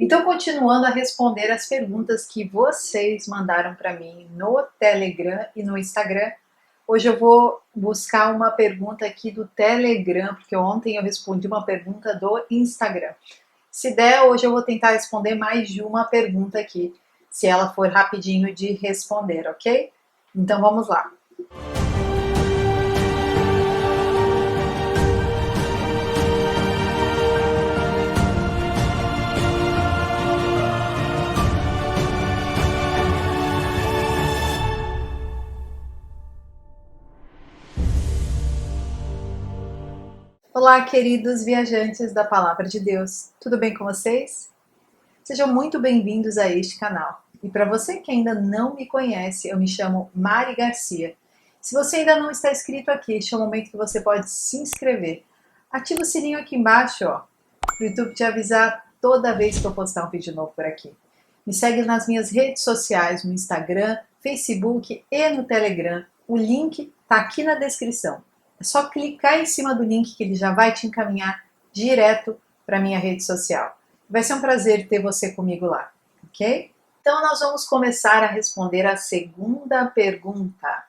Então, continuando a responder as perguntas que vocês mandaram para mim no Telegram e no Instagram, hoje eu vou buscar uma pergunta aqui do Telegram, porque ontem eu respondi uma pergunta do Instagram. Se der, hoje eu vou tentar responder mais de uma pergunta aqui, se ela for rapidinho de responder, ok? Então vamos lá. Olá, queridos viajantes da Palavra de Deus. Tudo bem com vocês? Sejam muito bem-vindos a este canal. E para você que ainda não me conhece, eu me chamo Mari Garcia. Se você ainda não está inscrito aqui, este é o momento que você pode se inscrever. Ativa o sininho aqui embaixo, ó, para o YouTube te avisar toda vez que eu postar um vídeo novo por aqui. Me segue nas minhas redes sociais, no Instagram, Facebook e no Telegram. O link está aqui na descrição. É só clicar em cima do link que ele já vai te encaminhar direto para a minha rede social. Vai ser um prazer ter você comigo lá, ok? Então nós vamos começar a responder a segunda pergunta.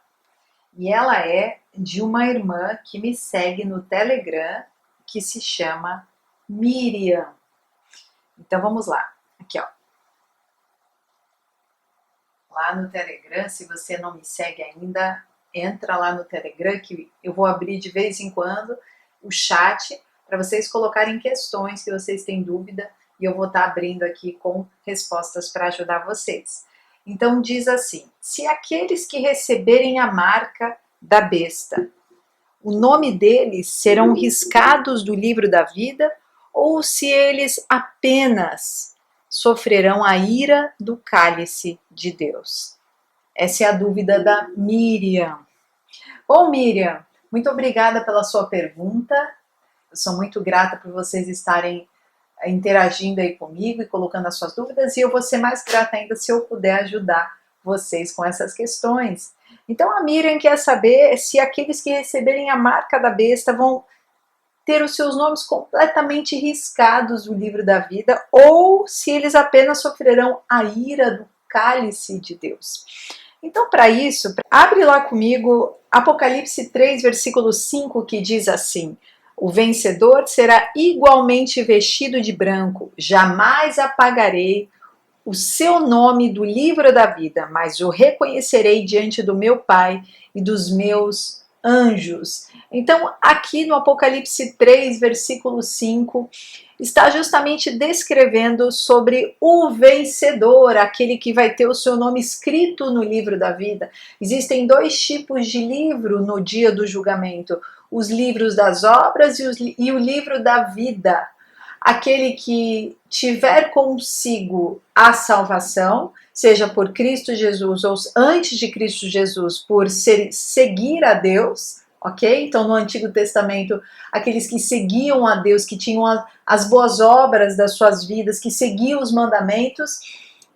E ela é de uma irmã que me segue no Telegram, que se chama Miriam. Então vamos lá. Aqui, ó. Lá no Telegram, se você não me segue ainda, entra lá no Telegram que eu vou abrir de vez em quando o chat para vocês colocarem questões que vocês têm dúvida e eu vou estar abrindo aqui com respostas para ajudar vocês. Então diz assim: se aqueles que receberem a marca da besta, o nome deles serão riscados do livro da vida ou se eles apenas sofrerão a ira do cálice de Deus? Essa é a dúvida da Miriam. Bom, Miriam, muito obrigada pela sua pergunta. Eu sou muito grata por vocês estarem interagindo aí comigo e colocando as suas dúvidas, e eu vou ser mais grata ainda se eu puder ajudar vocês com essas questões. Então a Miriam quer saber se aqueles que receberem a marca da besta vão ter os seus nomes completamente riscados do livro da vida ou se eles apenas sofrerão a ira do cálice de Deus. Então, para isso, abre lá comigo Apocalipse 3, versículo 5, que diz assim: o vencedor será igualmente vestido de branco, jamais apagarei o seu nome do livro da vida, mas o reconhecerei diante do meu Pai e dos meus anjos. Então, aqui no Apocalipse 3, versículo 5, está justamente descrevendo sobre o vencedor, aquele que vai ter o seu nome escrito no livro da vida. Existem dois tipos de livro no dia do julgamento: os livros das obras e o livro da vida. Aquele que tiver consigo a salvação, seja por Cristo Jesus ou antes de Cristo Jesus, por seguir a Deus, ok? Então, no Antigo Testamento, aqueles que seguiam a Deus, que tinham as boas obras das suas vidas, que seguiam os mandamentos,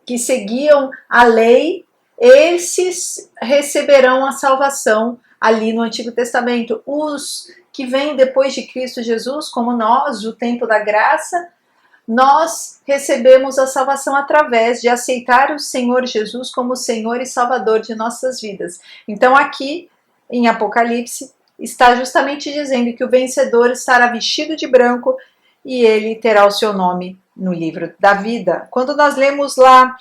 que seguiam a lei, esses receberão a salvação ali no Antigo Testamento. Os que vêm depois de Cristo Jesus, como nós, o tempo da graça, nós recebemos a salvação através de aceitar o Senhor Jesus como Senhor e Salvador de nossas vidas. Então aqui, em Apocalipse, está justamente dizendo que o vencedor estará vestido de branco e ele terá o seu nome no livro da vida. Quando nós lemos lá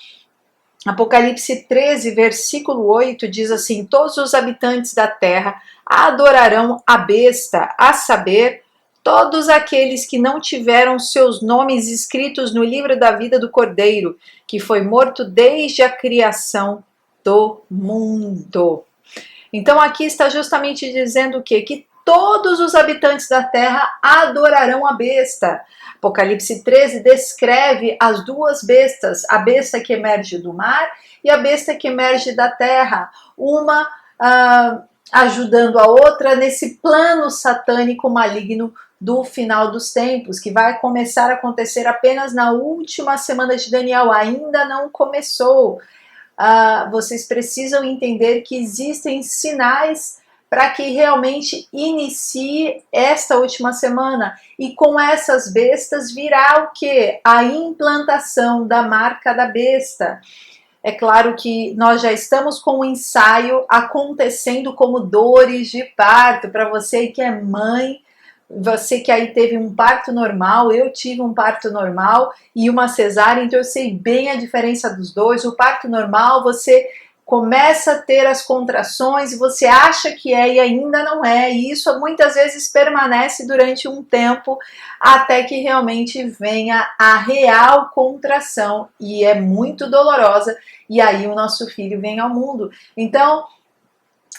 Apocalipse 13, versículo 8, diz assim: todos os habitantes da terra adorarão a besta, a saber, todos aqueles que não tiveram seus nomes escritos no livro da vida do Cordeiro, que foi morto desde a criação do mundo. Então aqui está justamente dizendo o quê? Que todos os habitantes da terra adorarão a besta. Apocalipse 13 descreve as duas bestas, a besta que emerge do mar e a besta que emerge da terra, uma ajudando a outra nesse plano satânico maligno do final dos tempos, que vai começar a acontecer apenas na última semana de Daniel, ainda não começou. Vocês precisam entender que existem sinais para que realmente inicie esta última semana. E com essas bestas virá o quê? A implantação da marca da besta. É claro que nós já estamos com o ensaio acontecendo como dores de parto. Para você que é mãe, você que aí teve um parto normal, eu tive um parto normal e uma cesárea, então eu sei bem a diferença dos dois. O parto normal, você começa a ter as contrações e você acha que é e ainda não é, e isso muitas vezes permanece durante um tempo até que realmente venha a real contração, e é muito dolorosa, e aí o nosso filho vem ao mundo. Então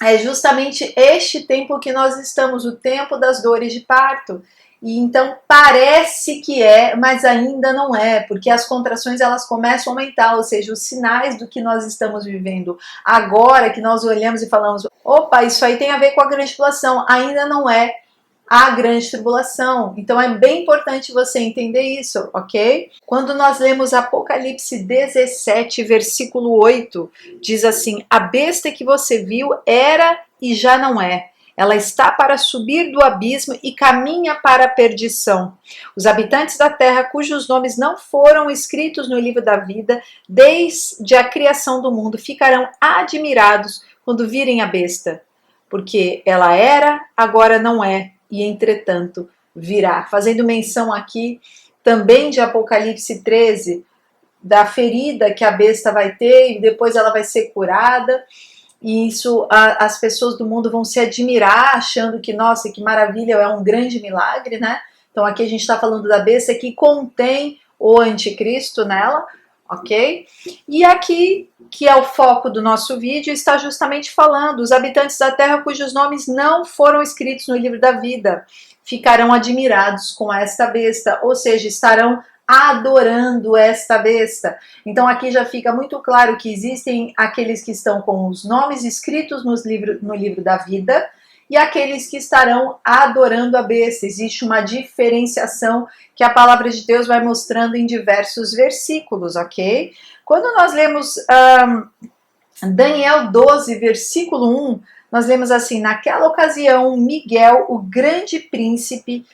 é justamente este tempo que nós estamos, o tempo das dores de parto. E então parece que é, mas ainda não é, porque as contrações elas começam a aumentar, ou seja, os sinais do que nós estamos vivendo agora, que nós olhamos e falamos, opa, isso aí tem a ver com a grande tribulação, ainda não é a grande tribulação. Então é bem importante você entender isso, ok? Quando nós lemos Apocalipse 17, versículo 8, diz assim: a besta que você viu era e já não é. Ela está para subir do abismo e caminha para a perdição. Os habitantes da terra, cujos nomes não foram escritos no livro da vida, desde a criação do mundo, ficarão admirados quando virem a besta, porque ela era, agora não é, e entretanto virá. Fazendo menção aqui também de Apocalipse 13, da ferida que a besta vai ter e depois ela vai ser curada. E isso as pessoas do mundo vão se admirar, achando que, nossa, que maravilha, é um grande milagre, né? Então aqui a gente está falando da besta que contém o anticristo nela, ok? E aqui, que é o foco do nosso vídeo, está justamente falando: os habitantes da terra cujos nomes não foram escritos no livro da vida ficarão admirados com esta besta, ou seja, estarão adorando esta besta. Então aqui já fica muito claro que existem aqueles que estão com os nomes escritos no livro da vida e aqueles que estarão adorando a besta. Existe uma diferenciação que a palavra de Deus vai mostrando em diversos versículos, ok? Quando nós lemos Daniel 12, versículo 1, nós lemos assim: naquela ocasião, Miguel, o grande príncipe,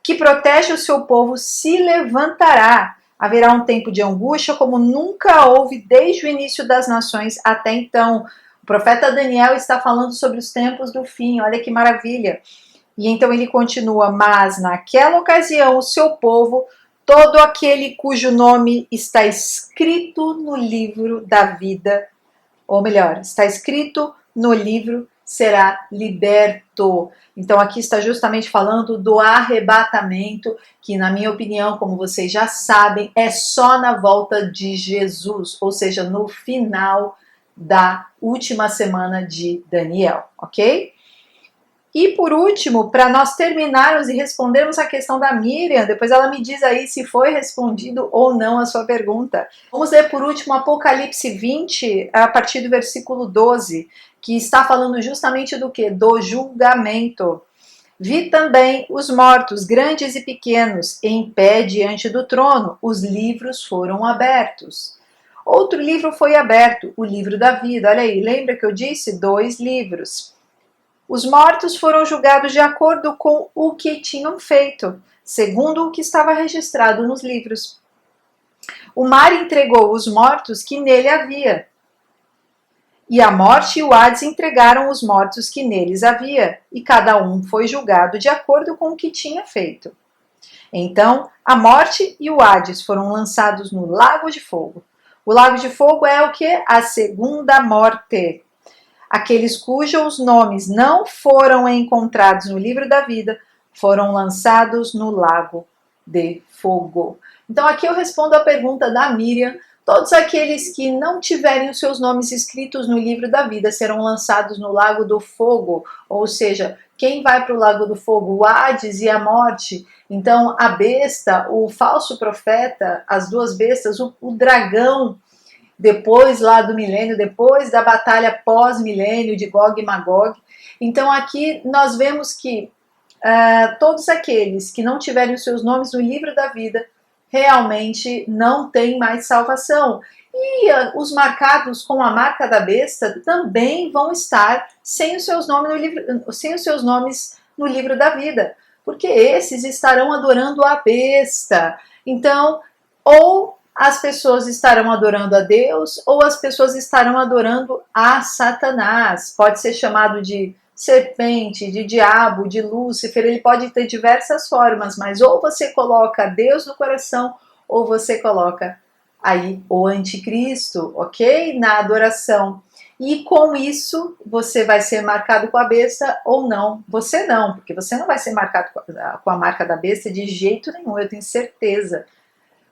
que protege o seu povo, se levantará. Haverá um tempo de angústia como nunca houve desde o início das nações até então. O profeta Daniel está falando sobre os tempos do fim, olha que maravilha. E então ele continua: mas naquela ocasião o seu povo, todo aquele cujo nome está escrito no livro da vida, ou melhor, está escrito no livro, será liberto. Então aqui está justamente falando do arrebatamento, que na minha opinião, como vocês já sabem, é só na volta de Jesus, ou seja, no final da última semana de Daniel, ok? E por último, para nós terminarmos e respondermos a questão da Miriam, depois ela me diz aí se foi respondido ou não a sua pergunta. Vamos ler por último Apocalipse 20, a partir do versículo 12, que está falando justamente do que? Do julgamento. Vi também os mortos, grandes e pequenos, em pé diante do trono. Os livros foram abertos. Outro livro foi aberto, o livro da vida. Olha aí, lembra que eu disse? 2 livros. Os mortos foram julgados de acordo com o que tinham feito, segundo o que estava registrado nos livros. O mar entregou os mortos que nele havia, e a morte e o Hades entregaram os mortos que neles havia, e cada um foi julgado de acordo com o que tinha feito. Então, a morte e o Hades foram lançados no lago de fogo. O lago de fogo é o que? A segunda morte. Aqueles cujos nomes não foram encontrados no livro da vida foram lançados no lago de fogo. Então aqui eu respondo a pergunta da Miriam: todos aqueles que não tiverem os seus nomes escritos no livro da vida serão lançados no lago do fogo, ou seja, quem vai para o lago do fogo? O Hades e a morte. Então a besta, o falso profeta, as duas bestas, o dragão, depois lá do milênio, depois da batalha pós-milênio de Gog e Magog. Então aqui nós vemos que todos aqueles que não tiverem os seus nomes no livro da vida realmente não tem mais salvação. E os marcados com a marca da besta também vão estar sem os seus nomes no livro, sem os seus nomes no livro da vida, porque esses estarão adorando a besta. Então, ou as pessoas estarão adorando a Deus, ou as pessoas estarão adorando a Satanás. Pode ser chamado de serpente, de diabo, de Lúcifer, ele pode ter diversas formas, mas ou você coloca Deus no coração, ou você coloca aí o anticristo, ok? Na adoração. E com isso, você vai ser marcado com a besta ou não. Você não, porque você não vai ser marcado com a marca da besta de jeito nenhum, eu tenho certeza.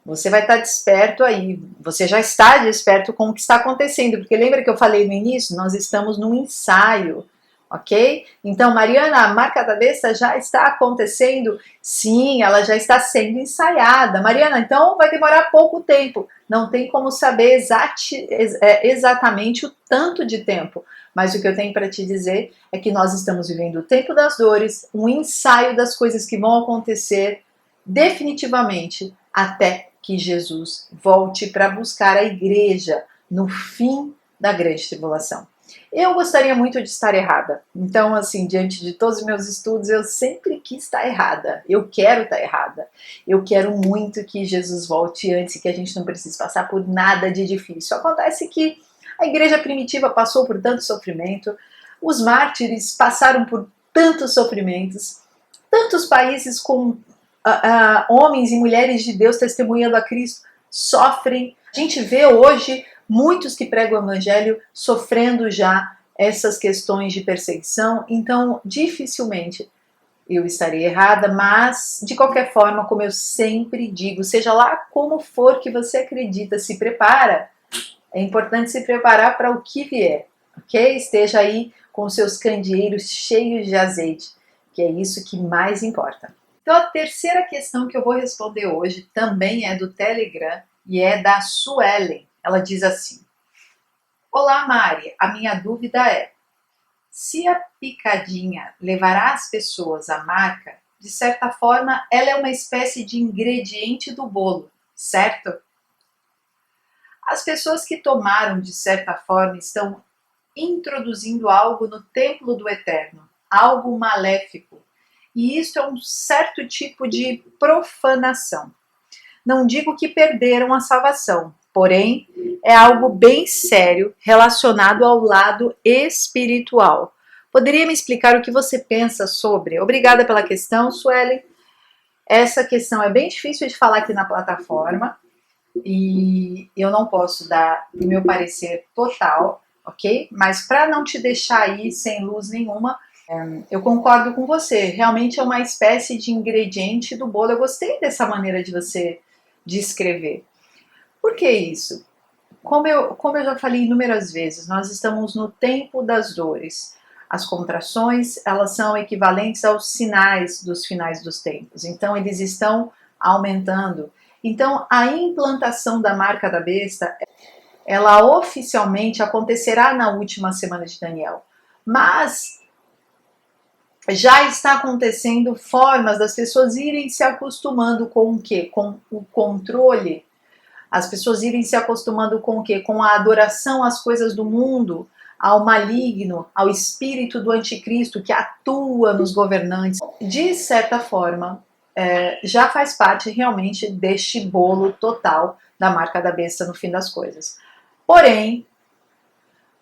Você vai estar desperto aí, você já está desperto com o que está acontecendo, porque lembra que eu falei no início? Nós estamos num ensaio, ok? Então, Mariana, a marca da besta já está acontecendo? Sim, ela já está sendo ensaiada. Mariana, então vai demorar pouco tempo. Não tem como saber exatamente o tanto de tempo, mas o que eu tenho para te dizer é que nós estamos vivendo o tempo das dores, um ensaio das coisas que vão acontecer definitivamente até que Jesus volte para buscar a igreja no fim da grande tribulação. Eu gostaria muito de estar errada. Então, assim, diante de todos os meus estudos, eu sempre quis estar errada. Eu quero estar errada. Eu quero muito que Jesus volte antes e que a gente não precise passar por nada de difícil. Acontece que a igreja primitiva passou por tanto sofrimento, os mártires passaram por tantos sofrimentos, tantos países com homens e mulheres de Deus testemunhando a Cristo sofrem. A gente vê hoje muitos que pregam o evangelho sofrendo já essas questões de perseguição, então dificilmente eu estarei errada, mas de qualquer forma, como eu sempre digo, seja lá como for que você acredita, se prepara. É importante se preparar para o que vier, ok? Esteja aí com seus candeeiros cheios de azeite, que é isso que mais importa. Então, a terceira questão que eu vou responder hoje também é do Telegram e é da Suelen. Ela diz assim: olá, Mari, a minha dúvida é: se a picadinha levará as pessoas à marca, de certa forma ela é uma espécie de ingrediente do bolo, certo? As pessoas que tomaram, de certa forma, estão introduzindo algo no templo do Eterno, algo maléfico. E isso é um certo tipo de profanação. Não digo que perderam a salvação, porém é algo bem sério relacionado ao lado espiritual. Poderia me explicar o que você pensa sobre? Obrigada pela questão, Suelen. Essa questão é bem difícil de falar aqui na plataforma e eu não posso dar o meu parecer total, ok? Mas para não te deixar aí sem luz nenhuma, eu concordo com você. Realmente é uma espécie de ingrediente do bolo. Eu gostei dessa maneira de você descrever. Por que isso? Como eu já falei inúmeras vezes, nós estamos no tempo das dores. As contrações, elas são equivalentes aos sinais dos finais dos tempos. Então, eles estão aumentando. Então, a implantação da marca da besta, ela oficialmente acontecerá na última semana de Daniel. Mas já está acontecendo formas das pessoas irem se acostumando com o quê? Com o controle. As pessoas irem se acostumando com o quê? Com a adoração às coisas do mundo, ao maligno, ao espírito do anticristo que atua nos governantes. De certa forma, já faz parte realmente deste bolo total da marca da besta no fim das coisas. Porém,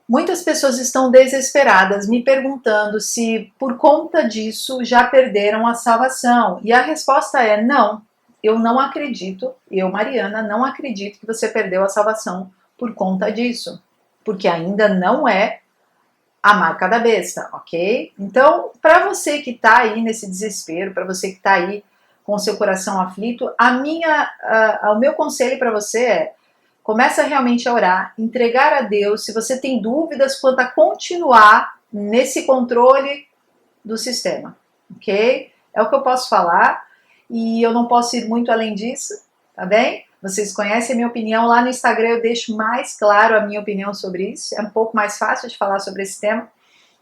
muitas pessoas estão desesperadas, me perguntando se por conta disso já perderam a salvação. E a resposta é não. Eu não acredito, eu, Mariana, não acredito que você perdeu a salvação por conta disso. Porque ainda não é a marca da besta, ok? Então, para você que está aí nesse desespero, para você que está aí com o seu coração aflito, o meu conselho para você é: começa realmente a orar, entregar a Deus. Se você tem dúvidas quanto a continuar nesse controle do sistema, ok? É o que eu posso falar e eu não posso ir muito além disso, tá bem? Vocês conhecem a minha opinião, lá no Instagram eu deixo mais claro a minha opinião sobre isso. É um pouco mais fácil de falar sobre esse tema,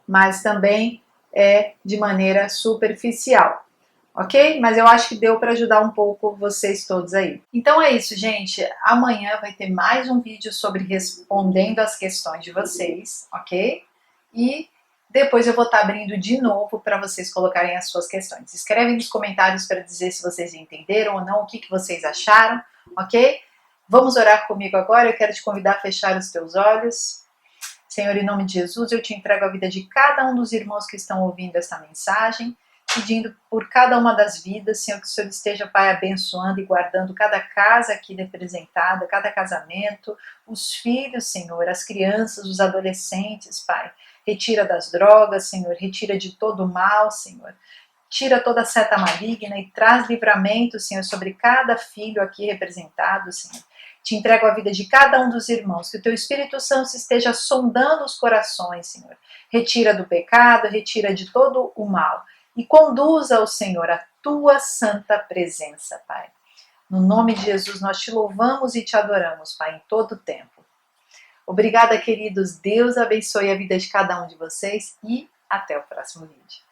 mas também é de maneira superficial. ok? Mas eu acho que deu para ajudar um pouco vocês todos aí. Então é isso, gente. Amanhã vai ter mais um vídeo sobre respondendo as questões de vocês, ok? E depois eu vou estar abrindo de novo para vocês colocarem as suas questões. Escrevem nos comentários para dizer se vocês entenderam ou não, o que vocês acharam, ok? Vamos orar comigo agora. Eu quero te convidar a fechar os teus olhos. Senhor, em nome de Jesus, eu te entrego a vida de cada um dos irmãos que estão ouvindo essa mensagem, pedindo por cada uma das vidas, Senhor, que o Senhor esteja, Pai, abençoando e guardando cada casa aqui representada, cada casamento, os filhos, Senhor, as crianças, os adolescentes, Pai. Retira das drogas, Senhor, retira de todo o mal, Senhor. Tira toda a seta maligna e traz livramento, Senhor, sobre cada filho aqui representado, Senhor. Te entrego a vida de cada um dos irmãos, que o teu Espírito Santo esteja sondando os corações, Senhor. Retira do pecado, retira de todo o mal e conduza o Senhor à tua santa presença, Pai. No nome de Jesus nós te louvamos e te adoramos, Pai, em todo o tempo. Obrigada, queridos. Deus abençoe a vida de cada um de vocês e até o próximo vídeo.